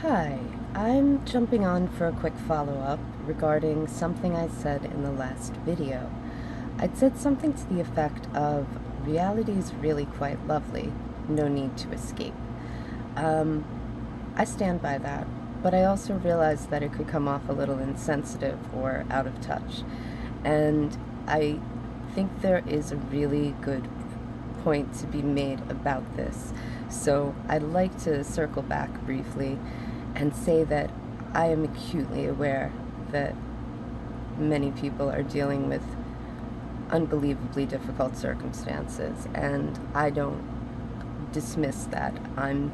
Hi, I'm jumping on for a quick follow-up regarding something I said in the last video. I'd said something to the effect of, reality is really quite lovely, no need to escape. Um, I stand by that, but I also realize that it could come off a little insensitive or out of touch. And I think there is a really good point to be made about this. So I'd like to circle back briefly and say that I am acutely aware that many people are dealing with unbelievably difficult circumstances, and I don't dismiss that. I'm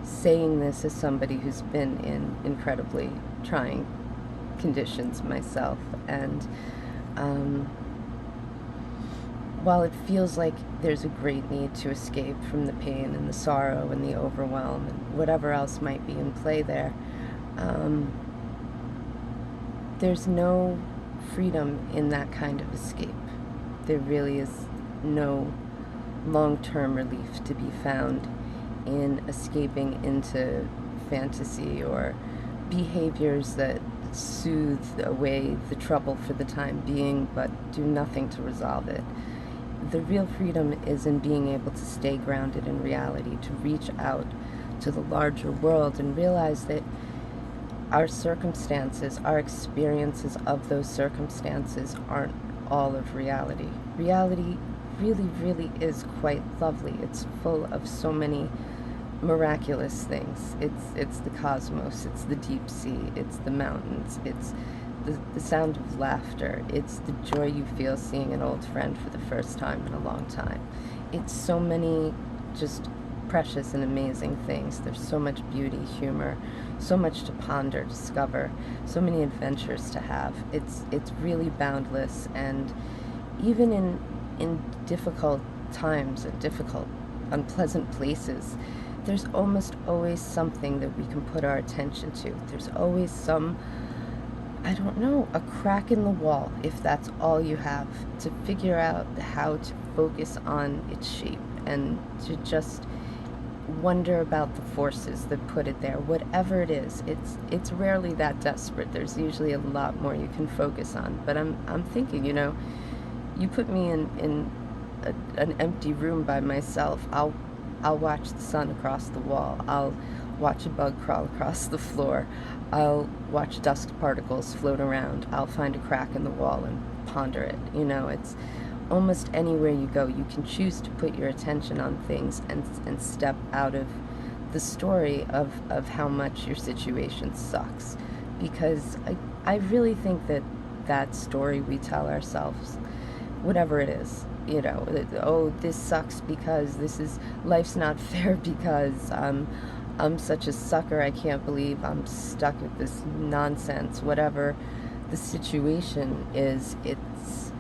saying this as somebody who's been in incredibly trying conditions myself, and while it feels like there's a great need to escape from the pain and the sorrow and the overwhelm and whatever else might be in play there, there's no freedom in that kind of escape. There really is no long-term relief to be found in escaping into fantasy or behaviors that soothe away the trouble for the time being but do nothing to resolve it. The real freedom is in being able to stay grounded in reality, to reach out to the larger world and realize that our circumstances, our experiences of those circumstances aren't all of reality. Reality really, really is quite lovely. It's full of so many miraculous things. It's the cosmos, it's the deep sea, it's the mountains, it's the sound of laughter, it's the joy you feel seeing an old friend for the first time in a long time. It's so many just precious and amazing things. There's so much beauty, humor, so much to ponder, discover, so many adventures to have. It's really boundless, and even in difficult times and difficult, unpleasant places, there's almost always something that we can put our attention to. There's always some, I don't know, a crack in the wall, if that's all you have, to figure out how to focus on its shape and to just wonder about the forces that put it there. Whatever it is, it's rarely that desperate. There's usually a lot more you can focus on. But I'm thinking, you put me in an empty room by myself, I'll watch the sun across the wall. I'll watch a bug crawl across the floor. I'll watch dust particles float around. I'll find a crack in the wall and ponder it. It's almost anywhere you go, you can choose to put your attention on things and step out of the story of how much your situation sucks. Because I really think that story we tell ourselves, whatever it is, oh, this sucks because life's not fair because I'm such a sucker, I can't believe I'm stuck with this nonsense, whatever the situation is, it's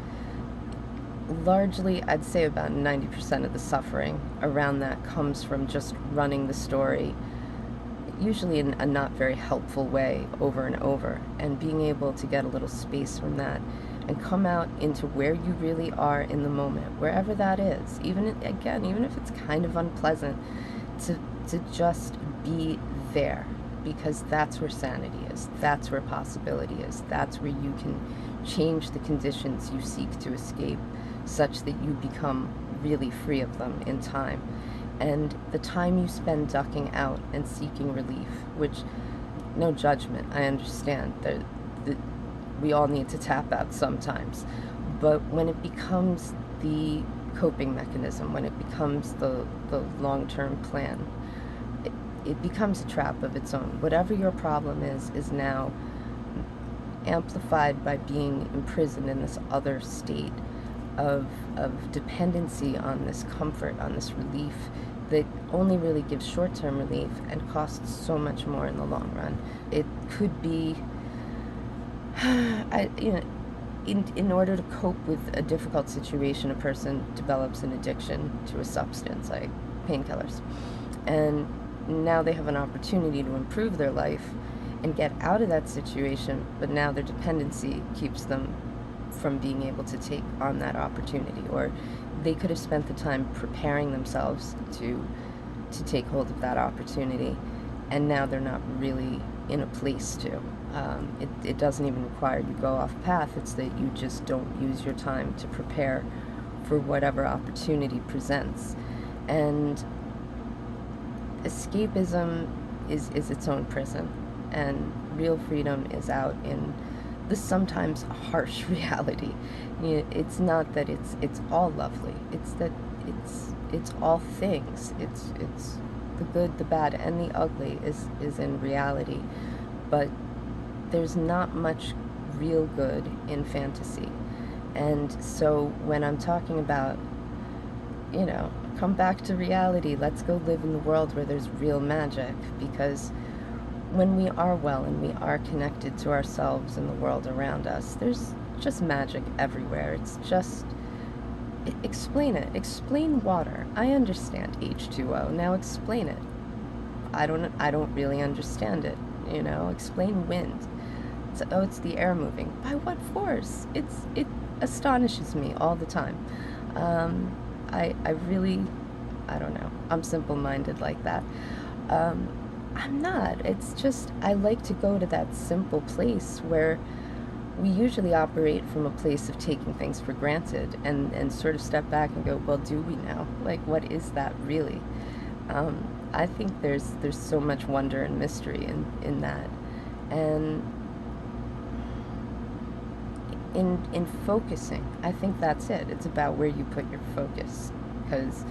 largely, I'd say about 90% of the suffering around that comes from just running the story, usually in a not very helpful way, over and over, and being able to get a little space from that and come out into where you really are in the moment, wherever that is, even if it's kind of unpleasant, to just be there, because that's where sanity is, that's where possibility is, that's where you can change the conditions you seek to escape such that you become really free of them in time. And the time you spend ducking out and seeking relief, which, no judgment, I understand that we all need to tap out sometimes, but when it becomes the coping mechanism, when it becomes the long-term plan, it becomes a trap of its own. Whatever your problem is now amplified by being imprisoned in this other state of dependency on this comfort, on this relief that only really gives short-term relief and costs so much more in the long run. It could be, in order to cope with a difficult situation, a person develops an addiction to a substance, like painkillers, and now they have an opportunity to improve their life and get out of that situation, but now their dependency keeps them from being able to take on that opportunity, or they could have spent the time preparing themselves to take hold of that opportunity, and now they're not really in a place to. It doesn't even require you go off path. It's that you just don't use your time to prepare for whatever opportunity presents. And escapism is its own prison, and real freedom is out in the sometimes harsh reality. It's not that it's all lovely. It's that it's all things. It's the good, the bad, and the ugly is in reality. But there's not much real good in fantasy. And so when I'm talking about, come back to reality, let's go live in the world where there's real magic, because when we are well and we are connected to ourselves and the world around us, there's just magic everywhere. It's just, explain it. Explain water. I understand H2O. Now explain it. I don't really understand it. Explain wind. It's the air moving. By what force? It astonishes me all the time. I really, I don't know. I'm simple-minded like that. I'm not. It's just, I like to go to that simple place where we usually operate from a place of taking things for granted, and sort of step back and go, well, do we now? Like, what is that really? I think there's so much wonder and mystery in that. And in focusing, I think that's it. It's about where you put your focus, because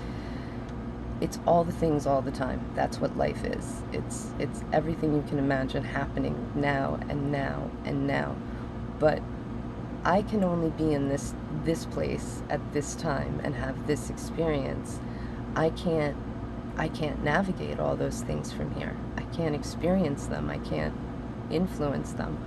it's all the things all the time. That's what life is. It's everything you can imagine happening now and now and now. But I can only be in this place at this time and have this experience. I can't navigate all those things from here. I can't experience them. I can't influence them.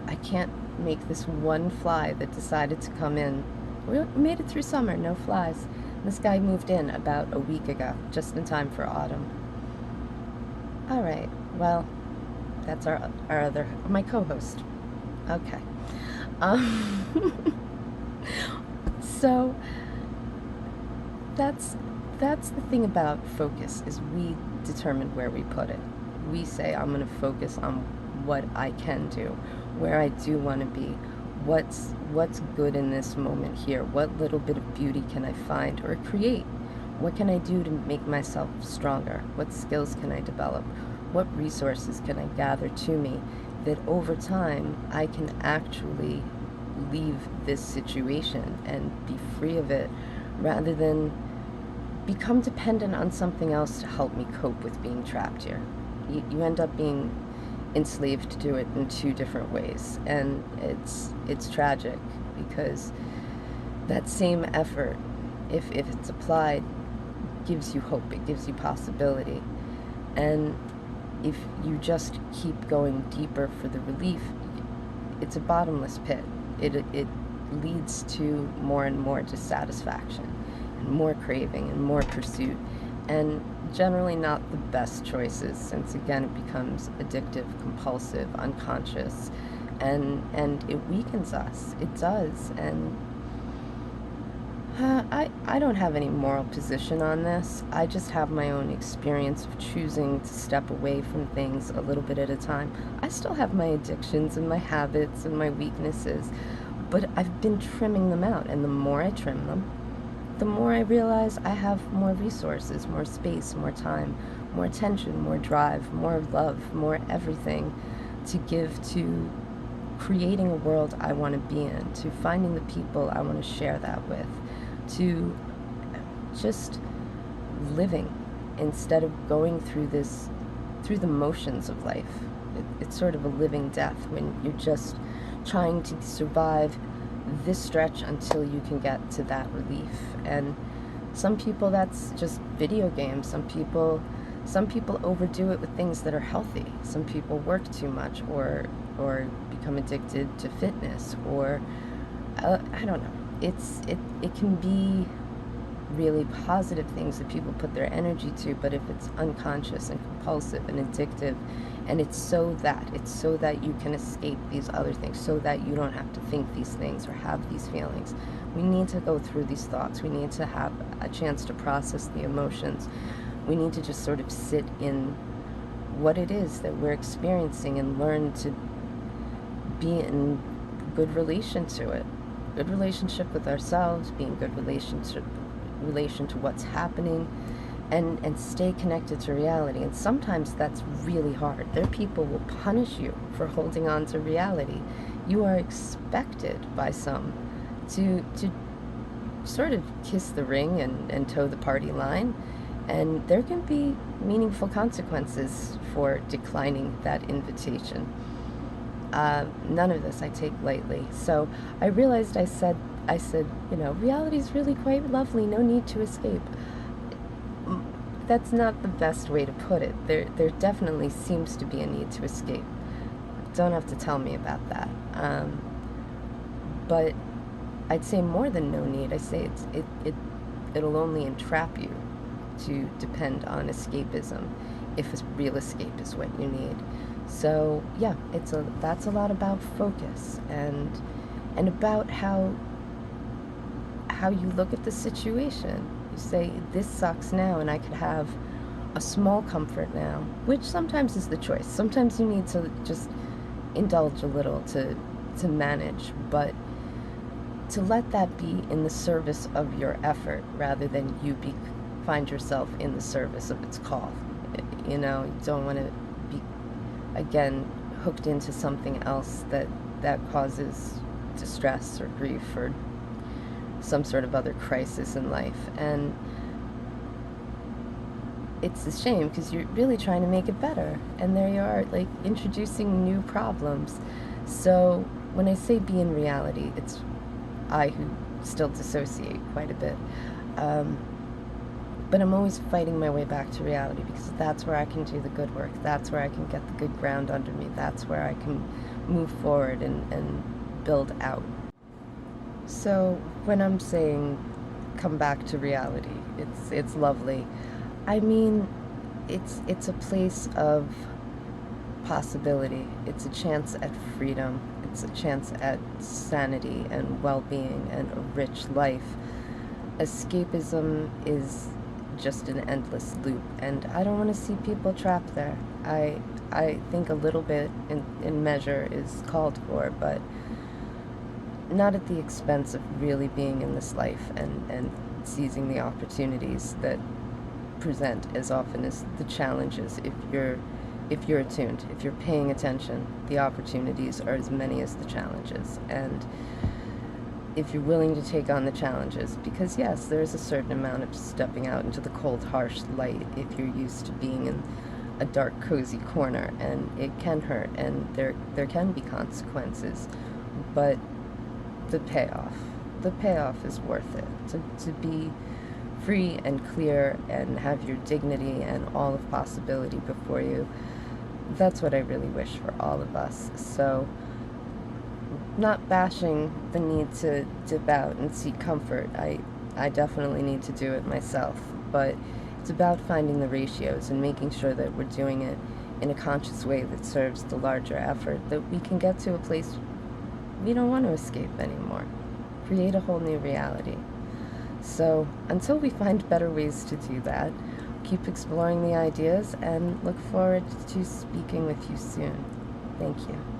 I can't make this one fly that decided to come in. We made it through summer, no flies. This guy moved in about a week ago, just in time for autumn. All right, well, that's my co-host. Okay. So that's the thing about focus, is we determine where we put it. We say, I'm going to focus on what I can do, where I do want to be, what's good in this moment here, what little bit of beauty can I find or create, what can I do to make myself stronger, what skills can I develop, what resources can I gather to me, that over time I can actually leave this situation and be free of it, rather than become dependent on something else to help me cope with being trapped here. You end up being enslaved to it in two different ways, and it's tragic, because that same effort, if it's applied, gives you hope, it gives you possibility. And if you just keep going deeper for the relief, it's a bottomless pit. It leads to more and more dissatisfaction, and more craving, and more pursuit, and generally not the best choices, since again it becomes addictive, compulsive, unconscious, and it weakens us. It does. And I don't have any moral position on this. I just have my own experience of choosing to step away from things a little bit at a time. I still have my addictions and my habits and my weaknesses, but I've been trimming them out, and the more I trim them, the more I realize I have more resources, more space, more time, more attention, more drive, more love, more everything to give to creating a world I want to be in, to finding the people I want to share that with, to just living instead of going through the motions of life. It's sort of a living death when you're just trying to survive this stretch until you can get to that relief. And some people, that's just video games. Some people overdo it with things that are healthy. Some people work too much, or become addicted to fitness, or I don't know. It can be really positive things that people put their energy to, but if it's unconscious and compulsive and addictive, and it's so that you can escape these other things, so that you don't have to think these things or have these feelings. We need to go through these thoughts. We need to have a chance to process the emotions. We need to just sort of sit in what it is that we're experiencing and learn to be in good relation to it. Good relationship with ourselves, being good relation to what's happening, and stay connected to reality. And sometimes that's really hard. There are people who will punish you for holding on to reality. You are expected by some to sort of kiss the ring and toe the party line, and there can be meaningful consequences for declining that invitation. None of this I take lightly. So I realized I said, reality is really quite lovely, no need to escape. That's not the best way to put it. There definitely seems to be a need to escape. Don't have to tell me about that. But I'd say more than no need. I say it'll only entrap you to depend on escapism if a real escape is what you need. So yeah, that's a lot about focus and about how you look at the situation. You say, this sucks now, and I could have a small comfort now, which sometimes is the choice. Sometimes you need to just indulge a little to manage, but to let that be in the service of your effort rather than you find yourself in the service of its call. You don't want to be, again, hooked into something else that causes distress or grief or some sort of other crisis in life. And it's a shame because you're really trying to make it better, and there you are, like, introducing new problems. So when I say be in reality, it's I who still dissociate quite a bit, but I'm always fighting my way back to reality, because that's where I can do the good work, that's where I can get the good ground under me, that's where I can move forward and build out. So when I'm saying come back to reality, it's lovely, I mean, it's a place of possibility. It's a chance at freedom. It's a chance at sanity and well-being and a rich life. Escapism is just an endless loop, and I don't want to see people trapped there. I think a little bit in measure is called for, but not at the expense of really being in this life and seizing the opportunities that present as often as the challenges. If you're attuned, if you're paying attention, the opportunities are as many as the challenges. And if you're willing to take on the challenges, because yes, there is a certain amount of stepping out into the cold, harsh light if you're used to being in a dark, cozy corner, and it can hurt, and there can be consequences, but the payoff is worth it. To be free and clear and have your dignity and all of possibility before you, that's what I really wish for all of us. So, not bashing the need to dip out and seek comfort. I definitely need to do it myself, but it's about finding the ratios and making sure that we're doing it in a conscious way that serves the larger effort, that we can get to a place we don't want to escape anymore. Create a whole new reality. So until we find better ways to do that, keep exploring the ideas and look forward to speaking with you soon. Thank you.